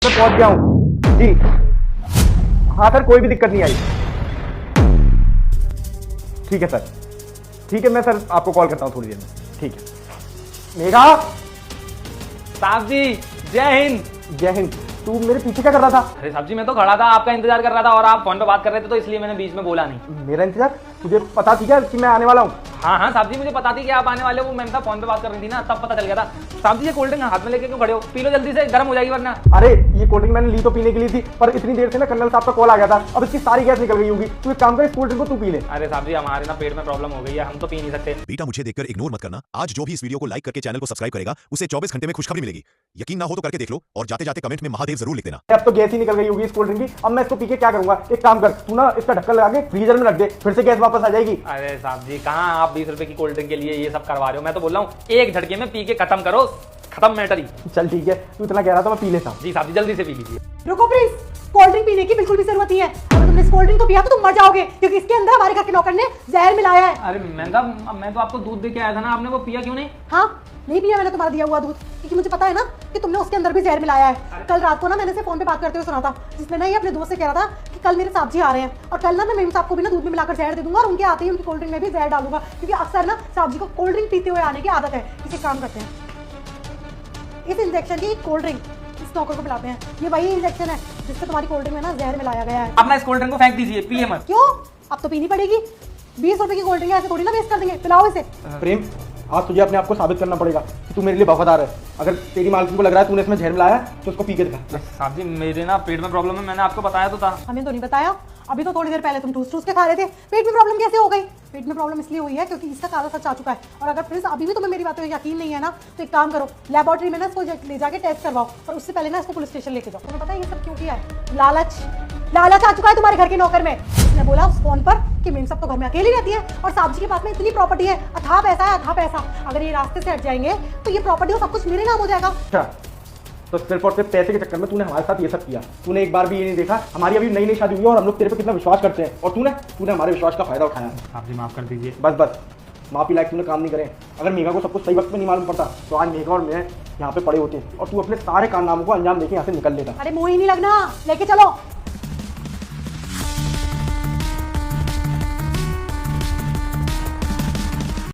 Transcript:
मैं पहुंच गया हूँ जी। हाँ सर, कोई भी दिक्कत नहीं आई। ठीक है सर, ठीक है, मैं सर आपको कॉल करता हूँ थोड़ी देर में। ठीक है। मेघा। साहब जी जय हिंद। जय हिंद। तू मेरे पीछे क्या कर रहा था? अरे साहब जी मैं तो खड़ा था, आपका इंतजार कर रहा था और आप फोन पे बात कर रहे थे तो इसलिए मैंने बीच में बोला नहीं। मेरा इंतजार? तुझे पता थी क्या कि मैं आने वाला हूँ? हाँ हाँ साहब जी मुझे पता थी कि आप आने वाले हो, मैं फोन पे बात कर रही थी ना, तब पता चल गया था। साहब जी ये कोल्ड ड्रिंक हाथ में लेके क्यों खड़े हो? पी लो जल्दी से, गर्म हो जाएगी वरना। अरे ये कोल्ड ड्रिंक मैंने ली तो पीने के लिए थी, पर इतनी देर से ना कर्नल साहब का कॉल आ गया था, अब इसकी सारी गैस निकल गई होगी। तू एक काम कर, इस कोल्ड ड्रिंक को तू पी ले। अरे साहब जी हमारे ना पेट में प्रॉब्लम हो गई है, हम तो पी नहीं सकते। बेटा मुझे देखकर इग्नोर मत करना। आज जो भी इस वीडियो को लाइक करके चैनल को सब्सक्राइब करेगा उसे 24 घंटे में खुशखबरी मिलेगी। यकीन ना हो तो करके देख लो और जाते जाते कमेंट में महादेव जरूर लिख देना। अब तो गैस ही निकल गई होगी इस कोल्ड ड्रिंक की। अब मैं इसको पी के क्या करूंगा? एक काम कर, तू ना इसका ढक्कन लगा के फ्रीजर में रख दे, फिर से गैस वापस आ जाएगी। अरे साहब जी कहाँ आप 20 रुपए की कोल्ड ड्रिंक के लिए ये सब करवा रहे हो? मैं तो बोल रहा हूँ एक झटके में पी के खत्म करो, खत्म मैटर ही। चल ठीक है, तू इतना कह रहा था, मैं पी लेता हूँ। जी साहब जी जल्दी से पी लीजिए। रुको प्लीज, कोल्ड ड्रिंक पीने की बिल्कुल भी जरूरत नहीं है। अगर तुमने इस कोल्ड ड्रिंक को पिया तो तुम मर जाओगे, क्योंकि इसके अंदर हमारे घर के नौकर ने जहर मिलाया है। अरे मैं तो आपको दूध दे के आया था ना, आपने वो पिया क्यों नहीं? हाँ नहीं पिया मैंने तुम्हारा दिया हुआ दूध, क्योंकि मुझे पता है ना कि तुमने उसके अंदर भी जहर मिलाया है। कल रात को ना मैंने से फोन पे बात करते हुए सुना था, जिसमें ना ये अपने दोस्त से कह रहा था कि कल मेरे साहब जी आ रहे हैं और कल ना मैं मेम साहब को भी ना दूध में मिलाकर जहर दे दूंगा और उनके आते ही उनकी कोल्ड ड्रिंक में भी जहर डालूंगा, क्योंकि अक्सर ना साहब जी को कोल्ड ड्रिंक पीते हुए आने की आदत है। इसे काम करते हैं, इस इंजेक्शन की कोल्ड ड्रिंक इस नौकर को पिलाते हैं। ये वही इंजेक्शन है जिससे तुम्हारी कोल्ड ड्रिंक में ना जहर मिलाया गया है। अपना इस कोल्ड ड्रिंक को फेंक दीजिए, पिए मत। क्यों? अब तो पीनी पड़ेगी। 20 रुपए की कोल्ड ड्रिंक है, ऐसे थोड़ी ना वेस्ट कर देंगे। पिलाओ इसे। प्रेम, आज तुझे अपने आप को साबित करना पड़ेगा कि तू मेरे लिए वफादार है। अगर तेरी मालकिन को लग रहा है तूने इसमें जहर मिलाया है तो उसको पी के दिखा। साहब जी मेरे ना पेट में प्रॉब्लम है, मैंने आपको बताया तो था। हमें तो नहीं बताया, अभी तो थोड़ी देर पहले तुम ठूस ठूस के खा रहे थे। पेट में प्रॉब्लम कैसे हो गई? पेट में प्रॉब्लम इसलिए हुई है क्योंकि इसका काला सच आ चुका है। और अगर फिर अभी भी तुम्हें मेरी बातों पर यकीन नहीं है ना, तो एक काम करो, लेबोरेटरी में ना इसको ले जाके टेस्ट करवाओ और उससे पहले ना इसको पुलिस स्टेशन लेके जाओ। तुम्हें पता है ये सब क्यों किया है? लालच आ चुका है तुम्हारे घर के नौकर में। उसने बोला उस फोन पर कि मेम साहब तो घर में अकेली रहती है और साहब जी के पास में इतनी प्रॉपर्टी है, अथाह पैसा है, अथाह पैसा। अगर ये रास्ते से हट जाएंगे तो ये प्रॉपर्टी और सब कुछ मेरे नाम हो जाएगा। अच्छा, तो सिर्फ और सिर्फ पैसे के चक्कर में तूने हमारे साथ ये सब किया। तूने एक बार भी ये नहीं देखा हमारी अभी नई नई शादी हुई है और हम लोग तेरे पे कितना विश्वास करते हैं, और तूने हमारे विश्वास का फायदा उठाया। साहब जी माफ कर दीजिए। बस माफी लायक तूने काम नहीं करे। अगर मेघा को सब कुछ सही वक्त में नहीं मालूम पड़ता तो आज मेघा और मैं यहाँ पे पड़े होते और तू अपने सारे कारनामों को अंजाम देके यहाँ से निकल लेता। अरे मुंह ही नहीं लगना, लेके चलो।